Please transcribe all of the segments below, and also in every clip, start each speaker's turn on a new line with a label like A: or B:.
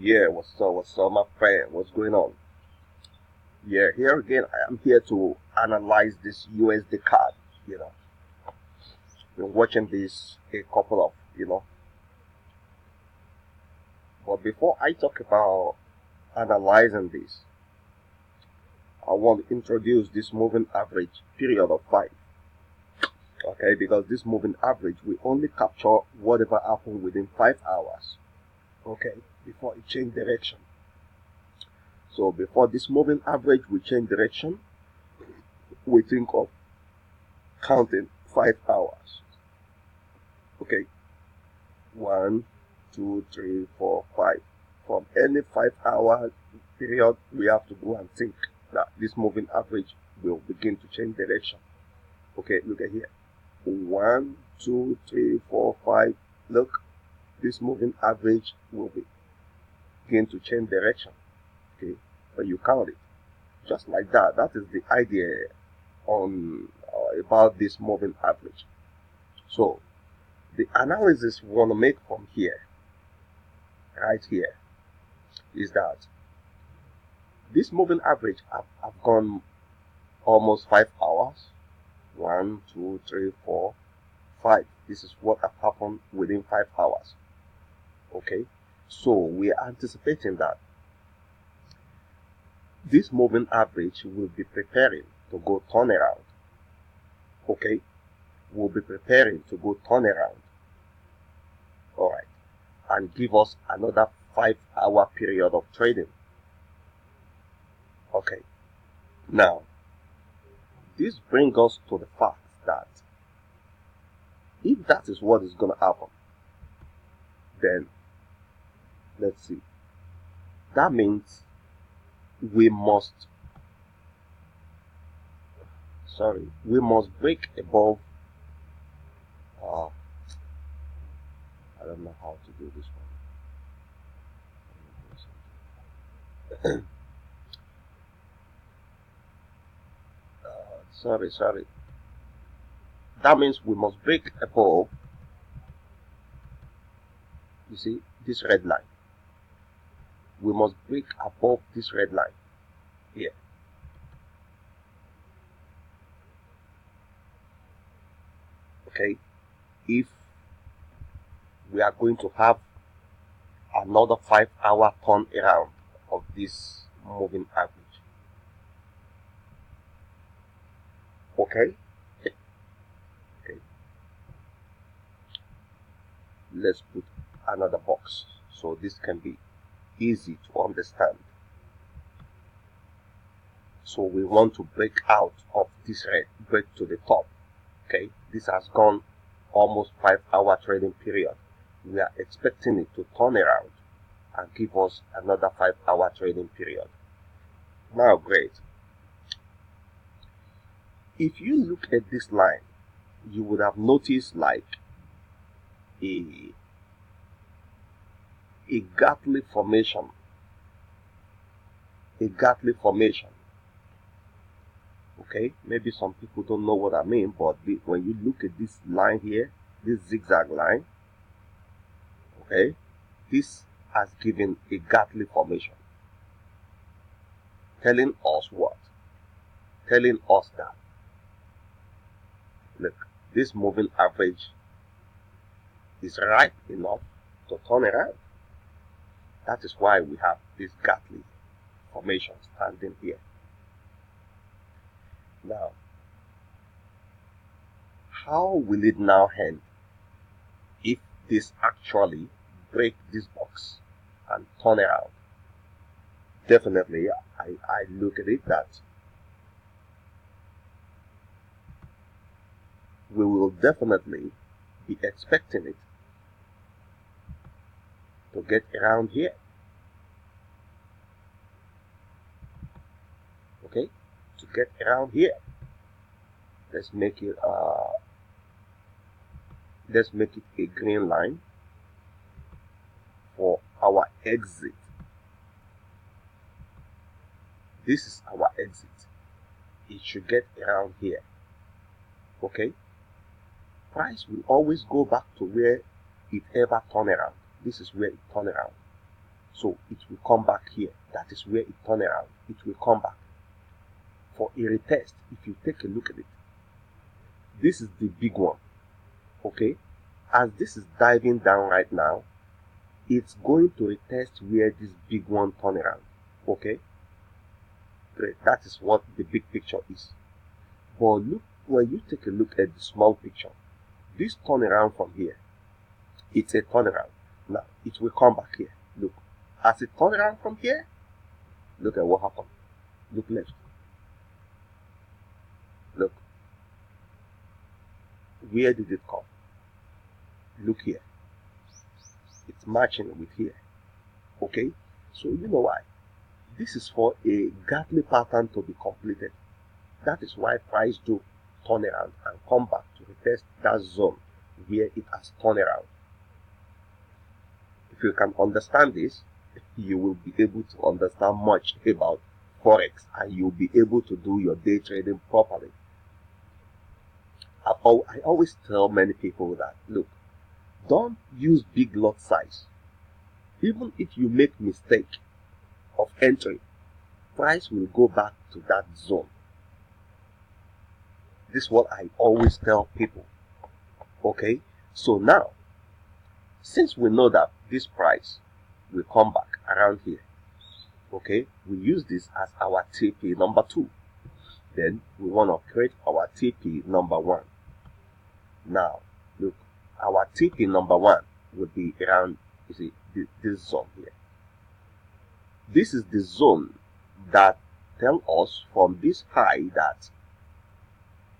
A: Yeah, what's up, my friend? What's going on? Yeah, here again, I am here to analyze this USD card. You know, been watching this a couple of, but before I talk about analyzing this, I want to introduce this moving average period of 5. Okay, because this moving average will only capture whatever happened within 5 hours. Okay, before it change direction. So before this moving average will change direction, we think of counting 5 hours. Okay, 1, 2, 3, 4, 5. From any 5-hour period, we have to go and think that this moving average will begin to change direction. Okay, look at here. 1, 2, 3, 4, 5. Look, this moving average will begin to change direction. Okay, but you count it just like that. That is the idea on about this moving average. So the analysis we want to make from here, right here, is that this moving average have gone almost 5 hours. 1, 2, 3, 4, 5. This is what have happened within 5 hours. Okay, so we are anticipating that this moving average will be preparing to go turn around. Okay, we'll be preparing to go turn around. All right, and give us another 5-hour period of trading. Okay, now this brings us to the fact that if that is what is going to happen, then let's see. That means we must break above. I don't know how to do this one. Sorry. That means we must break above, you see, this red line. We must break above this red line here. Okay, if we are going to have another 5-hour turn around of this moving average. Okay, let's put another box so this can be easy to understand. So we want to break out of this red, break to the top. Okay, this has gone almost 5-hour trading period. We are expecting it to turn around and give us another 5-hour trading period. Now, great. If you look at this line, you would have noticed like a Gatling formation. A Gatling formation. Okay, maybe some people don't know what I mean, but when you look at this line here, this zigzag line, okay, this has given a Gatling formation. Telling us what? Telling us that, look, this moving average is ripe enough to turn around. That is why we have this Gatling formation standing here. Now, how will it now end if this actually break this box and turn around? Definitely, I look at it that we will definitely be expecting it to get around here. Okay, to get around here. Let's make it a green line for our exit. This is our exit. It should get around here. Okay, price will always go back to where it ever turned around. This is where it turned around. So it will come back here. That is where it turn around. It will come back for a retest. If you take a look at it, this is the big one. Okay, as this is diving down right now, it's going to retest where this big one turn around. Okay, great. That is what the big picture is. But look, when you take a look at the small picture, this turnaround from here, it's a turnaround. Now it will come back here. Look, as it turn around from here, look at what happened. Look left. Look, where did it come? Look here. It's matching with here. Okay, so you know why? This is for a Gartley pattern to be completed. That is why price do turn around and come back to retest that zone where it has turned around. If you can understand this, you will be able to understand much about Forex, and you'll be able to do your day trading properly. I always tell many people that, look, don't use big lot size. Even if you make mistake of entry, price will go back to that zone. This is what I always tell people. Okay, so now, since we know that this price will come back around here, okay, we use this as our TP number 2. Then we want to create our TP number 1. Now, look, our TP number 1 would be around, you see, this zone here. This is the zone that tells us from this high that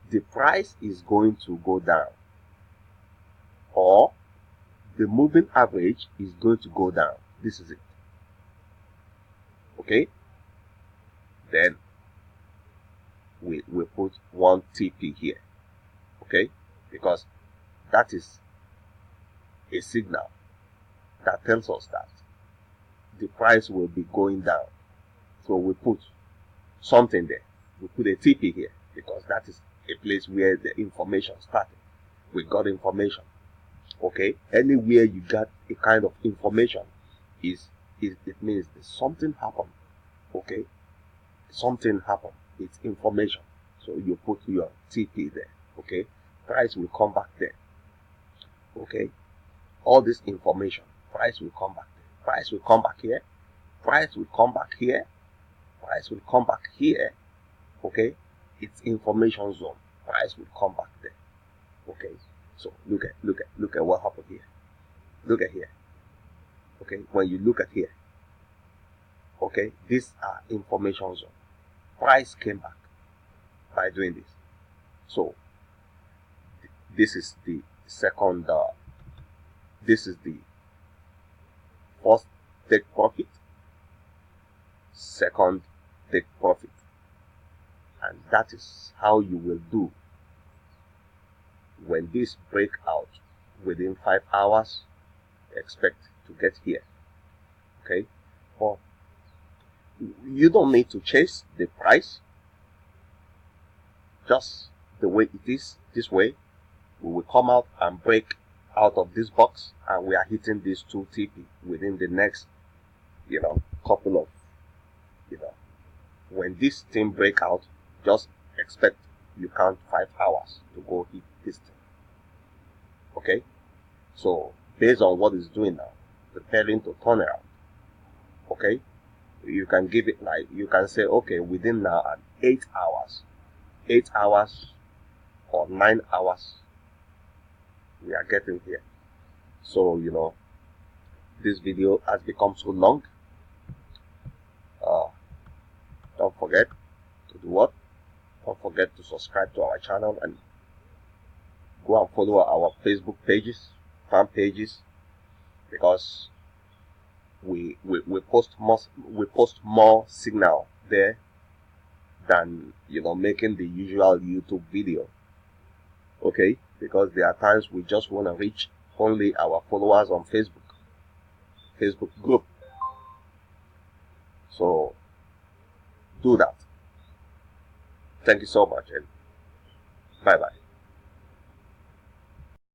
A: the price is going to go down, or the moving average is going to go down. This is it. Okay, then we put 1 TP here. Okay, because that is a signal that tells us that the price will be going down. So we put something there. We put a TP here because that is a place where the information started. We got information. Okay, anywhere you got a kind of information it means that something happened. Okay, something happened. It's information. So you put your TP there. Okay, price will come back there. Okay, all this information, price will come back there. Price will come back here. Price will come back here. Price will come back here. Okay, it's information zone. Price will come back there. Okay, so look at what happened here. Look at here. Okay, when you look at here, okay, these are information zone. Price came back by doing this. So this is the second. This is the first take profit. Second take profit, and that is how you will do when this break out within 5 hours. Expect to get here. Okay, but you don't need to chase the price. Just the way it is, this way, we will come out and break out of this box, and we are hitting these 2 TP within the next, couple of, when this thing break out, just expect you count 5 hours to go hit this thing. Okay, so based on what it's doing now, preparing to turn around. Okay, you can give it like, you can say, okay, within now 8 hours or 9 hours, we are getting here. So this video has become so long. Don't forget to do what? Don't forget to subscribe to our channel and go and follow our Facebook pages, fan pages, because we post more signal there than making the usual YouTube video. Okay, because there are times we just want to reach only our followers on Facebook group. So do that. Thank you so much, and bye bye.